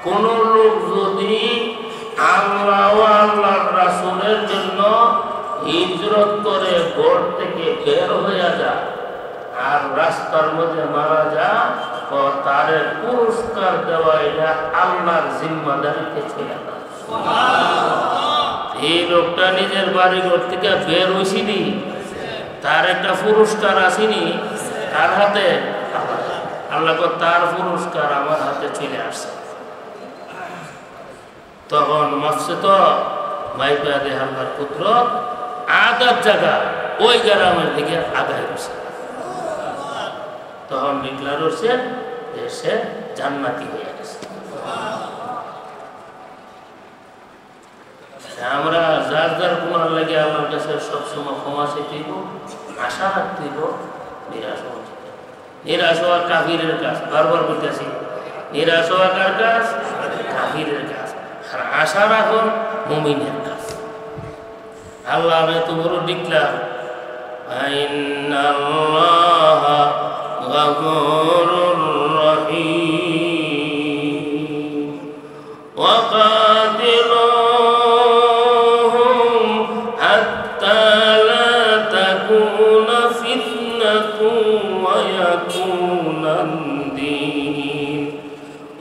কোন লোক যদি আল্লাহ ও আল্লাহর রাসূলের জন্য হিজরত করে ঘর থেকে বের হয়ে যায় আর রাস্তার মধ্যে মারা যায় তো তার পুরস্কার দেওয়া এটা আল্লাহর জিম্মাদারিতে ছিল না। এই লোকটা নিজের বাড়ি ঘর থেকে বের হয়েছিনি, তার একটা পুরস্কার আসেনি তার হাতে, আল্লাহ তার পুরস্কার আমার হাতে চলে আসছে। তখন মাসে তো মাইপাদে আল্লাহর পুত্র আগার জায়গা ওই গ্রামের দিকে আগায় গেছে। তখন ডিক্লার হচ্ছে যে সে জান্নাতি হয়ে গেছে। আমরা যার যার গুনার লাগে আল্লাহর কাছে সবসময় ক্ষমা চাইতেইব, আশা রাখতেইব, নিরাশ হওয়া নিরাশ হওয়া কাফিরের কাজ। বারবার বলতেছি, নিরাশ হওয়া কার কাজ? কাফিরের কাজ। আর আশা রাখুন মুমিনের কাজ। আল্লাহ আমি তো বড় ডিক্লার ইন্নাল্লাহা গাফুরুর রহিম ওয়া কাতিলুহুম হাত্তা লা তাকুনা ফিতনাতুন ওয়া ইয়াকুনাদ দীন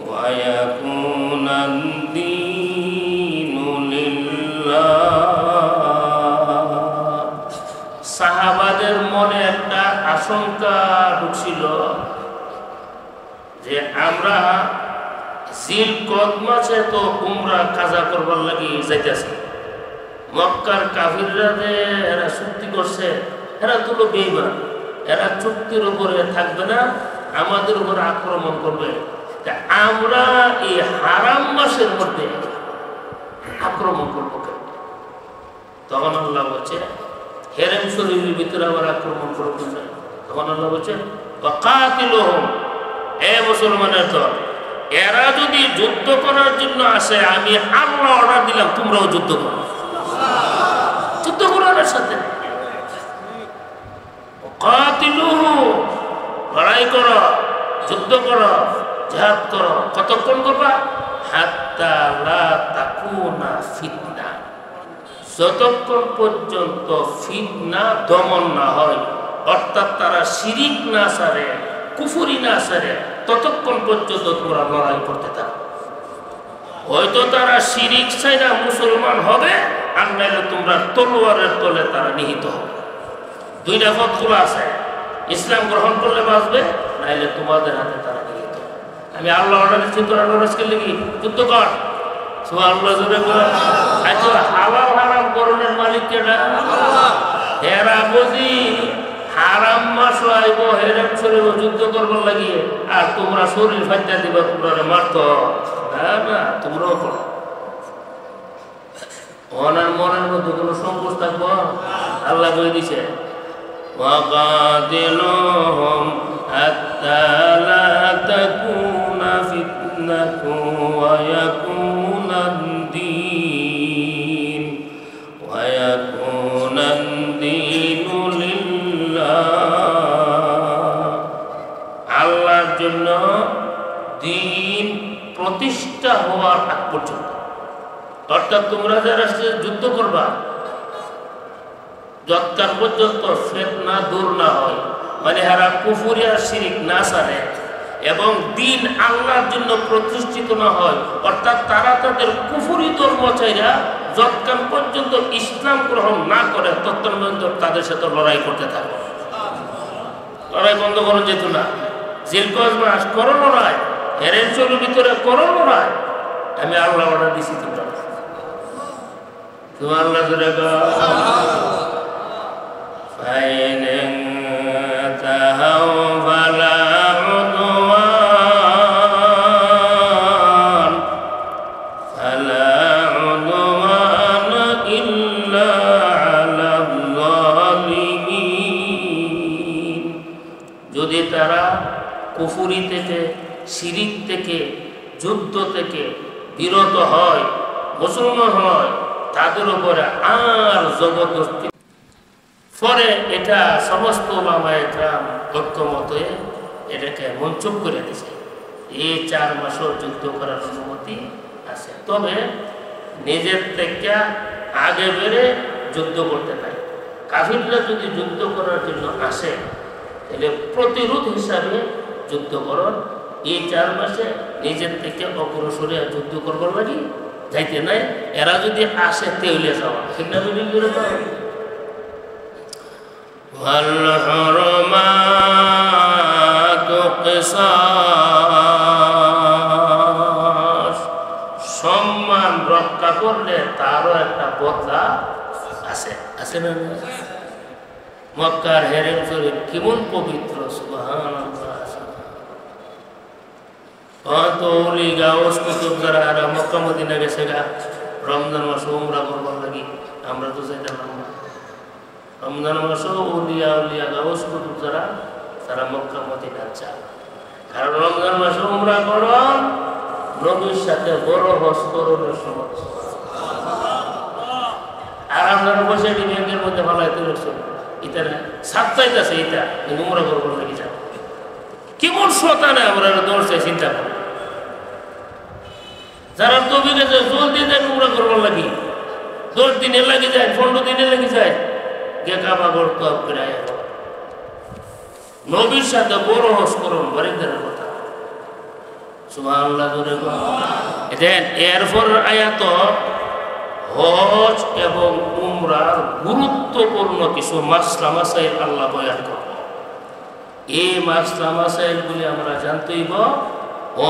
ওয়া ইয়াকুনাদ দীনু লিল্লাহ। সাহাবাদের মনে একটা আশঙ্কা ঢুকছিল যে আমরা জিলকদ মাসে তো উমরা কাজা করবার লাগি যাইতেছি, মক্কার কাফিররা যে এরা চুক্তি করছে, এরা তো বেঈমান, এরা চুক্তির উপরে থাকবে না, আমাদের উপরে আক্রমণ করবে। আমরা এই হারাম মাসের মধ্যে আক্রমণ করবো কেন? তখন আল্লাহ বলছে হেরেম শরীরের ভিতরে আবার আক্রমণ করবো। তখন আল্লাহ বলছে কাতিলুহুম, এ মুসলমানের দল, এরা যদি যুদ্ধ করার জন্য আসে আমি আল্লাহ অর্ডার দিলাম তোমরাও যুদ্ধ করো, যুদ্ধ করার সাথে কাতিলুহুম, লড়াই করো, যুদ্ধ করো, জিহাদ করো। কতক্ষণ করবা? হাত্তা লা তাকুনা ফিতনা, যতক্ষণ পর্যন্ত ফিতনা দমন না হয়, অর্থাৎ তারা শিরিক না ছাড়ে, কুফরি না ছাড়ে, ততক্ষণ পর্যন্ত তোমরা লড়াই করতে থাকো। হয়তো তারা শিরিক ছাইরা মুসলমান হবে, আর নাইলে তোমরা তলোয়ারের তলে তারা নিহিত হবে। দুইটা পথ খোলা আছে, ইসলাম গ্রহণ করলে বাঁচবে, নাইলে তোমাদের হাতে তারা নিহিত হবে। আমি আল্লাহ অর্ডার দিচ্ছি, তোরা লড়াই করলে কি যুদ্ধ কর। সুবহানাল্লাহ জোরে বলো। আচ্ছা হালাল হারাম করণের মালিক কেডা? হেরা বুঝি হারাম মাস আইব, হেরাম শরীর যুদ্ধ করবার লাগিয়ে, আর তোমরা শরীর ফাইটা দিবা, তোমরা মারত না, না তোমরাও করো। ওনার মনের মধ্যে কোনো সংকোচ থাকবো? আল্লাহ বলে দিছে ওয়াকাতিলুহুম হাত্তা লা তাকুনা ফিতনাতুন ওয়া ইয়াকুনাদ দীন ওয়া ইয়াকুনাদ দীনু লিল্লাহ। আল্লাহর জন্য দ্বীন প্রতিষ্ঠা হওয়ার আগ পর্যন্ত, অর্থাৎ তোমরা যারা যুদ্ধ করবা যতক্ষণ পর্যন্ত ফিতনা দূর না হয়, মানে হারা কুফরি আর শিরিক না ছাড়ে এবং দ্বীন আল্লাহর জন্য প্রতিষ্ঠিত না হয়, অর্থাৎ তারা তাদের কুফরি ধর্ম চাইরা যতক্ষণ পর্যন্ত ইসলাম গ্রহণ না করে ততক্ষণ পর্যন্ত তাদের সাথে লড়াই করতে থাকো। লড়াই বন্ধ করা যেত না। জিলকদ মাস করো লড়াই, হেরেন চোরের ভিতরে করো লড়াই। আমি আল্লাহ অর্ডার দিছি, তোমরা তোমার আল্লাহ জোরে فإن انتهوا فلا عدوان إلا على الظالمين। যদি তারা কুফরি থেকে, শিরিক থেকে, যুদ্ধ থেকে বিরত হয়, মুসলমান হয়, তাদের উপরে আর জবরদস্তি পরে এটা সমস্ত ওলামায়ে কেরাম ঐক্যমত হয়ে এটাকে মঞ্চুব করে দিয়েছে। এই 4 মাসও যুদ্ধ করার অনুমতি আছে। তবে নিজের থেকে আগে বেড়ে যুদ্ধ করতে পারে। কাফিররা যদি যুদ্ধ করার জন্য আসে তাহলে প্রতিরোধ হিসাবে যুদ্ধ করন। এই 4 মাসে নিজের থেকে অগ্রসরে যুদ্ধ করবার লাগে যাইতে নাই। এরা যদি আসে তেউলে যাওয়া ঠিক না? সম্মান রক্ষা করলে তারও একটা বদলা আছে, আছে না? মক্কার হেরেম শরীফ কেমন পবিত্র, সুবহানাল্লাহ। কত ওলি গাউস কুতুব যারা আর মক্কা মদিনা গেছে গা রমজান মাসে উমরা করবার লাগি, আমরা তো যাইতাম না। রমজান মাসে উলিয়া উলিয়া গাউস কুতুব যারা তারা মক্কা মদিনা যায়। কারণ রমজান মাসে উমরা করন নবীর সাথে বড় হজ করণের সময়। আর আপনারা বসে ব্যাংকের মধ্যে ভালাইতে রয়েছেন, এটা সাতটাইতেছে, এটা উমরা করবার লাগি যায়। কেমন শতানে আমরা দৌড়ছে চিন্তা করি। যারা তবি গেছে জলদি যায় উমরা করবার লাগি, 10 দিনে লাগে যায়, 15 দিনে লাগে যায়, গে কাবা করতে করে নবীর সাথে বড় হজ করুন বারিকদের কথা। সুবহানাল্লাহ জোরে দেন। এরপর আয়াত হজ এবং উমরার গুরুত্বপূর্ণ কিছু মাসলা মাসাইল আল্লাহ বয়ান করব। এই মাসলা মাসাইলগুলি আমরা জানতেইব।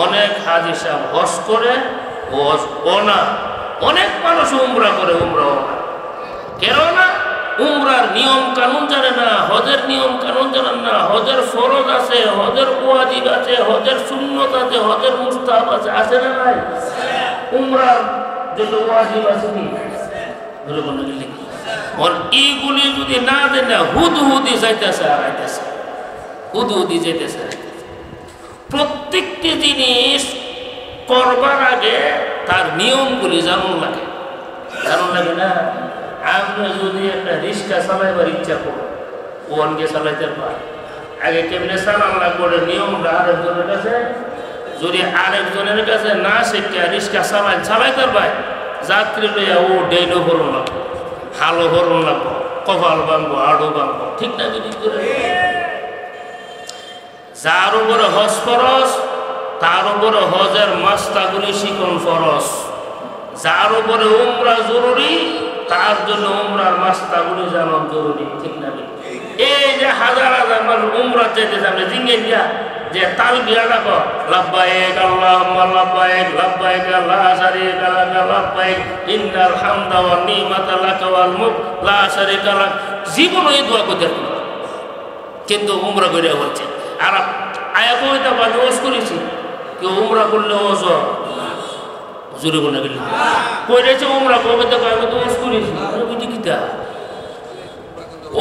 অনেক হাজী সাহেব হজ করে, হজ না, অনেক মানুষ উমরা করে, উমরাও না। কেননা উমরার নিয়ম কানুন জানে না, হজের নিয়ম কানুন জানেন না। হজের ফরজ আছে, হজের ওয়াজিব আছে, হজের সুন্নত আছে, হজের মুস্তাহাব আছে, আছে না নাই? উমরার যত ওয়াজিব আছে কি ধরে বলে গেলে আর এইগুলি যদি না দেন না, হুদহুদি যাইতেছে আর আইতেছে, হুদহুদি যাইতেছে। প্রত্যেকটি জিনিস করবার আগে তার নিয়মগুলি জানুন লাগে, জানুন লাগে না? আপনি যদি একটা রিক্সা চালাইবার ইচ্ছা করো, ওয়ানকে চালাইতে পার, আগে কেমনে চালান লাগবে নিয়মটা আরেকজনের কাছে। যদি আরেকজনের কাছে না শিখে রিক্সা চালাইতে পারে, যাত্রী লইয়া ও ডেইলো হরণ লাগবো, হালো হরণ লাগবো, কপাল ভাঙবো, আড়ো ভাঙবো, ঠিক না? যদি যার উপরে হজ ফরজ তার উপরে হজের মাস্তাগুলি শিখন ফরজ। যার উপরে উমরা জরুরি তার জন্য উমরার মাস্তাগুলি জানা জরুরি, ঠিক না? এই যে হাজার হাজার মানুষ উমরা যেতে যাবে জিঙ্গে দিয়া যে তালবিয়া ডাকো, লাব্বাইক আল্লাহুম্মা লাব্বাইক, লাব্বাইক লা শারীকা লাক, লাব্বাইক ইন্নাল হামদা ওয়ান নি'মাতা লাক ওয়াল মুলক লা শারীকা লাক, জীবনে এই দোয়া করতে পারো, কিন্তু উমরা করে বলছে। আর আয়াত হইতা বা ওয়াজ করেছি কি উমরা করলে ওয়াজ জুরে কোনা গেল কইরেছে উমরা কবে তো আমি তো ওয়াজ করেছি, আমি বুঝি কিটা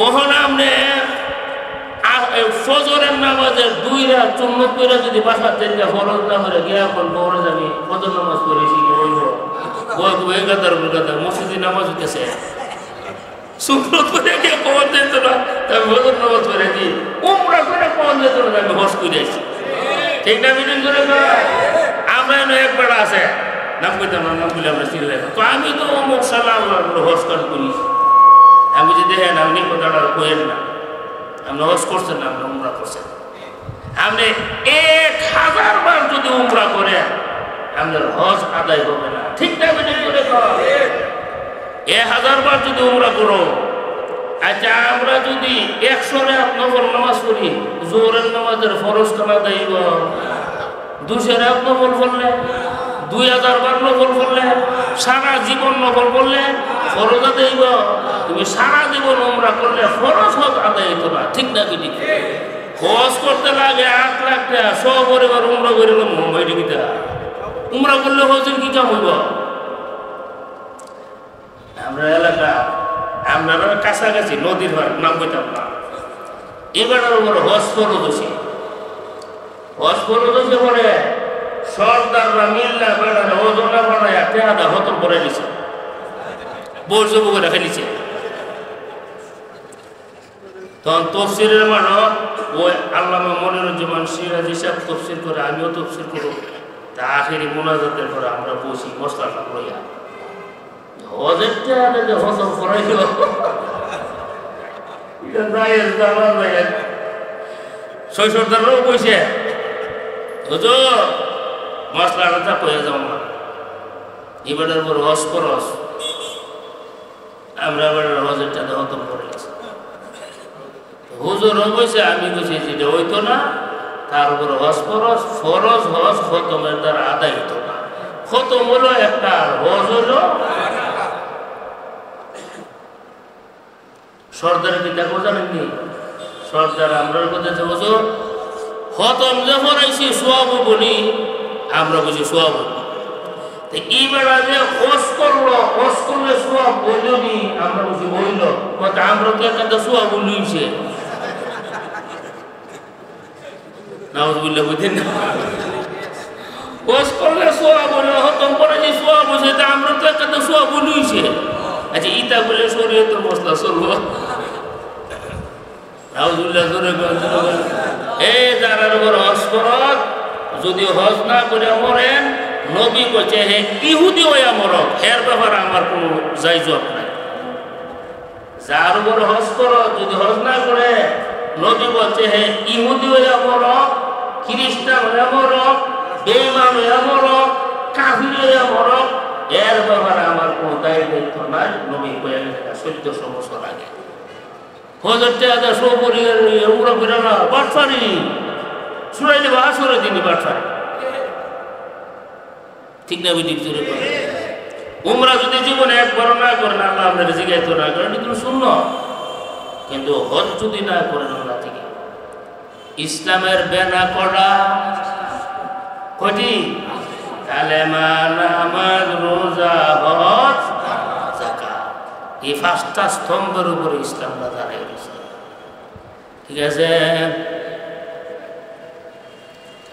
ওহন আমনে ফজরের নামাজের 2 রাত সুন্নত কইরা যদি বাসা থেকে ফরজ না করে গিয়া কোন বড় যাবি ফজর নামাজ করেছি কি বলবো ওই গাদার মসজিদে নামাজ হইতেছে সুন্নত করে গিয়ে পৌঁছ যেত না, তাই ফজর নামাজ করে দি উমরা করে পৌঁছ যেত না, আমি হজ করে আসছি, ঠিক না? মিটিং করে আমরা একবার আছে নাম কইতাম না, নাম বলে আমরা চিনলে তো আমি তো অমুক সালাম হজ করি, আমি যদি দেখেন আপনি কথাটা কইেন না, আপনি হজ করছেন না, আপনি উমরা করছেন। আপনি 1000 বার যদি উমরা করেন আপনার হজ আদায় হবে না, ঠিক না? 1000 বার যদি উমরা করো, আচ্ছা আমরা যদি 100 রাত নফল নামাজ পড়ি, জোহরের নামাজের ফরজ কানা দেব, 200 রাত নফল পড়লে, 2000 বার নফল পড়লে, সারা জীবন নফল পড়লে ফরজ আদায় হইব। তুমি সারা জীবন উমরা করলে ফরজ হজ আদায় হইতো না, ঠিক না? কি ঠিক? হজ করতে লাগে 8 লাখ টাকা, সপরিবার উমরা করিল মুম্বাই টিকিটা, উমরা করলে হজের কি কাম হইব? আমরা এলাকা আপনারা কাছাকাছি নদীর নাম কইতাম না, এবার হজ ফরজ হয়েছে, হজ ফরজ হয়েছে পরে সর্দাররা মিল্লা বেড়ারে ওজনা বানায় টেহাদা হতম করে দিছে, বর্জব করে রেখে দিছে। তখন তফসিরের মানো ওই আল্লামা মনিরুজ্জামান সিরাজি সাহেব তফসির করে, আমিও তফসির করব। তা আখেরি মোনাজাতের পরে আমরা বসি মশলাটা লইয়া হজেরটা হজম করাইল শৈশবদাররাও কইছে হুজুর মশলাটা চাপ হয়ে যাও না, এবারের পর হজ খরচ আমরা এবার হজেরটা হজম করে গেছি। হুজুরও কইছে, আমি কইছি যেটা হইতো না, তার উপর হজ খরচ, ফরজ হজ খতমের দ্বারা আদায় হইতো না। খতম হলো একটা, হজ হলো সর্দারের কি দেখো জানেননি? সর্দার আমরা বলতেছে হুজুর খতম যে পড়াইছি সোয়াব বলি, আমরা বুঝি সোয়াব। এইবার যে হজ করলো, হজ করলে সোয়াব বললি, আমরা বুঝি বলল আমরা তো একটা সোয়াব লইছে নাউজুবিল্লাহ, বুঝেন না? হজ করলে সোয়াব হলো, খতম পড়াইছি সোয়াব হইছে, তা আমরা তো একটা সোয়াব লইছে। আচ্ছা ইটা বলে শরীয়তের মশলা চলবো? যারা হজ করত যদি হজ না করে মরেন, নবী কইছে হে ইহুদি হইয়া মরক, এর ব্যাপারে আমার কোনো যাই জব নাই। যার উপর হজ করত যদি হজ না করে, নবী বলছে হে ইহুদি হইয়া মরক, খ্রিস্টান হইয়া মরক, বেঈমান হইয়া মরক, কাফির হইয়া মরক, এর ব্যাপারে আমার কোনো দায়িত্ব নাই। নবী কয়ে গেছে 1400 বছর আগে। হজরটা সৌপরিয়ার উমরা করে না বাটফারি শুনাই দেবো, আসরে দিনই বাটফারি, ঠিক না? বিটি জোরে করে উমরা যদি জীবনে একবার না করেন, আল্লাহ আপনার জিজ্ঞাসা না করেন, কিন্তু শূন্য। কিন্তু হজ যদি না করেন আল্লাহ থেকে, ইসলামের বেনা করা কটি? কালেমা, নামাজ, রোজা, হজ, যাকাত, এই 5টা স্তম্ভের উপরে ইসলামটা দাঁড়িয়ে রয়েছে। ঠিক আছে,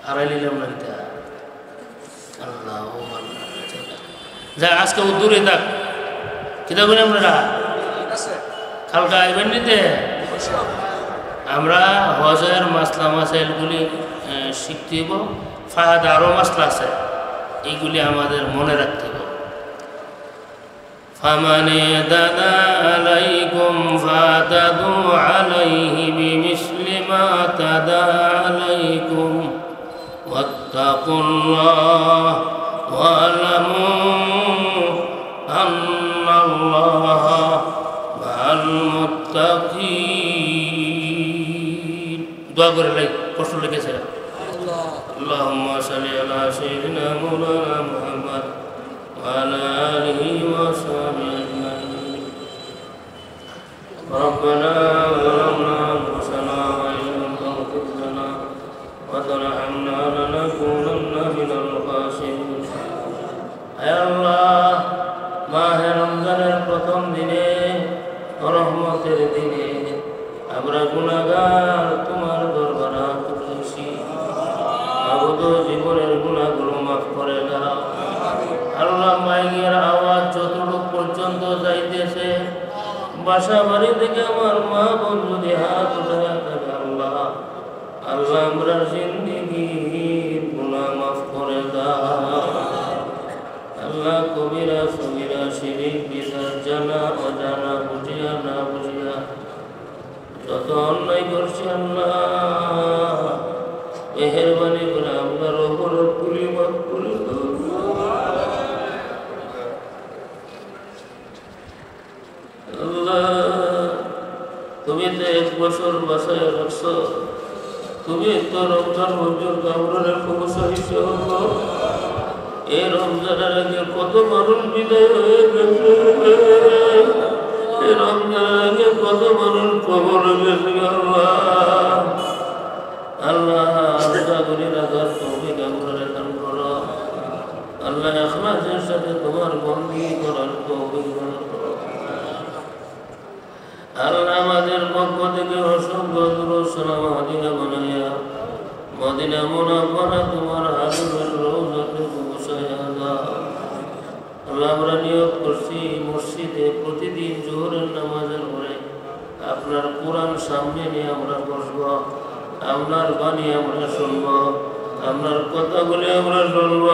হারাই নিলাম না এটা। আল্লাহ যা আজকে ও দূরে থাক, কিতা বলি আপনারা কালকে আইবেন নিতে। আমরা হজের মাসলা মাসাইলগুলি শিখতে হইব, ফায়দা আরও মাসলা আছে, এইগুলি আমাদের মনে রাখতে হবে। فمن اعتدى عليكم فاعتدوا عليه بمثل ما اعتدى عليكم واتقوا الله واعلموا أن الله مع المتقين. دعاء করে লাই কষ্ট লেগেছে। اللهم صل على سيدنا مولانا محمد وعلى آله وصحبه أجمعين. ربنا ظلمنا أنفسنا وإن لم تغفر لنا وترحمنا لنكونن من الخاسرين. হে আল্লাহ, মাহে রমজানের প্রথম দিনে, রহমতের দিনে আমরা গুনাহগার তোমার দরবারে হাত তুলেছি। আগত জীবনের গুনাহগুলো মাফ করে দাও। আল্লাহ, মাইকের আওয়াজ যতটুক পর্যন্ত যাইতেছে, বাসা বাড়ি থেকে আমার মা বোন যদি হাত উঠে থাকে, আল্লাহ আল্লাহ আমরা জিন্দিগির গুনাহ মাফ করে দাও। আল্লাহ, কবিরা সগীরা শিরিক বিদাত জানা অজানা, বুঝিয়া না বুঝিয়া যত অন্যায় করছি, আল্লাহ মেহেরবানি করে আপনার ওপর পুলি মাফ করে দাও। তুমি তো 1 বছর বাসায় রাখছো, তুমি তো রমজান পর্যন্ত আমরা সহিষ্ণু হলো। এই রমজানের আগে কত মানুষ বিদায় হয়ে গেছে, এই রমজানের আগে কত মানুষ কবর গেছে। আল্লাহ আল্লাহ রোজা করে রাখার তৌফিক আমরা দান করো। আল্লাহ ইখলাসের সাথে তোমার বন্দী করার তৌফিক দান করো। আল্লাহ আমাদের পক্ষ থেকে অসংখ্য দুরূদ সালাম হাদিয়া বানাইয়া মদিনা মুনাওয়ারা তোমার হাবিবের রওজাতে পৌঁছায়া দাও। আল্লাহ, আমরা নিয়ত করছি মসজিদে প্রতিদিন জোহরের নামাজের পরে আপনার কোরআন সামনে আপনার বাণী আমরা শুনব, আপনার কথাগুলি আমরা শুনব।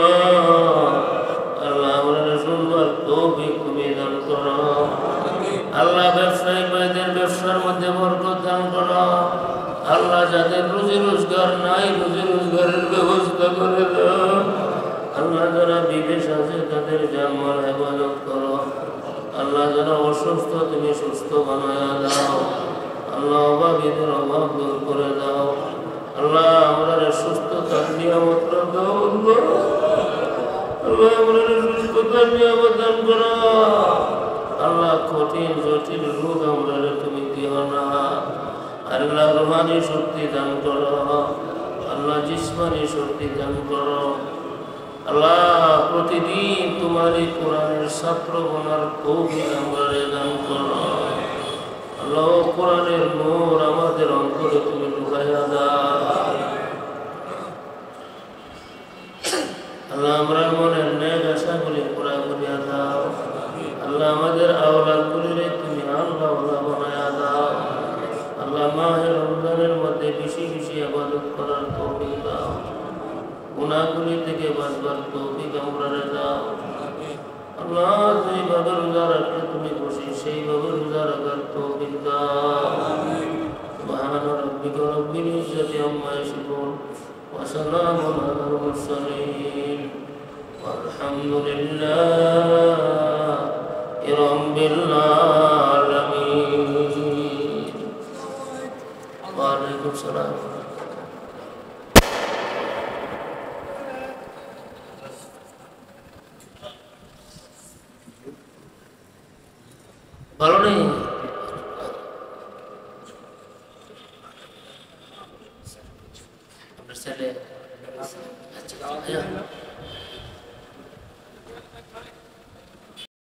আল্লাহ আমরা শুনবার তৌফিক তুমি দান করো। আল্লাহ ব্যবসায়ী ভাইদের ব্যবসার মধ্যে বরকত দান করো। আল্লাহ যাদের রুজি রোজগার নাই, রুজি রোজগারের ব্যবস্থা করে দাও। আল্লাহ যারা বিদেশ আছে তাদের জামাল হেফাজত করো। আল্লাহ যারা অসুস্থ তুমি সুস্থ বানায়া দাও। আল্লাহ অভাবীদের অভাব দূর করে দাও। আল্লাহ আমরা সুস্থতার নিয়ামত দাও। আল্লাহ আমরা সুস্থতার নিয়ামত দান করো। আল্লাহ কঠিন জটিল রোগ আমরা তুমি দিও না। আল্লাহ রুহানি শক্তি দান করো। আল্লাহ জিসমানি শক্তি দান করো। আল্লাহ প্রতিদিন তোমার এই কোরআনের ছাত্র বনার তৌফিক আমরা দান করো। আল্লাহ কোরআনের নূর আমাদের অন্তরে তুমি ঢুকাইয়া দাও। আল্লাহ আমরা মনের নেক আশাগুলি পুরা করিয়া দাও। আল্লাহ আমাদের আওলাদগুলিরে তুমি আল্লাহ বানায়া দাও। আল্লাহ মাহে রমজানের মধ্যে বেশি বেশি ইবাদত করার তৌফিক দাও। গুনাহগুলি থেকে বাঁচবার তৌফিক আমরা দাও। আল্লাহ যেইভাবে রোজা রাখলে তুমি খুশি সেইভাবে রোজা রাখার তৌফিক দাও। সুবহান রাব্বিকা রাব্বিল ইজ্জাতি আম্মা ইয়াসিফুন ওয়া সালামুন আলাল মুরসালিন ওয়ালহামদুলিল্লাহি রাব্বিল আলামিন। ওয়া আলাইকুম সালাম। ভালো নেই আপনার ছেলে? আচ্ছা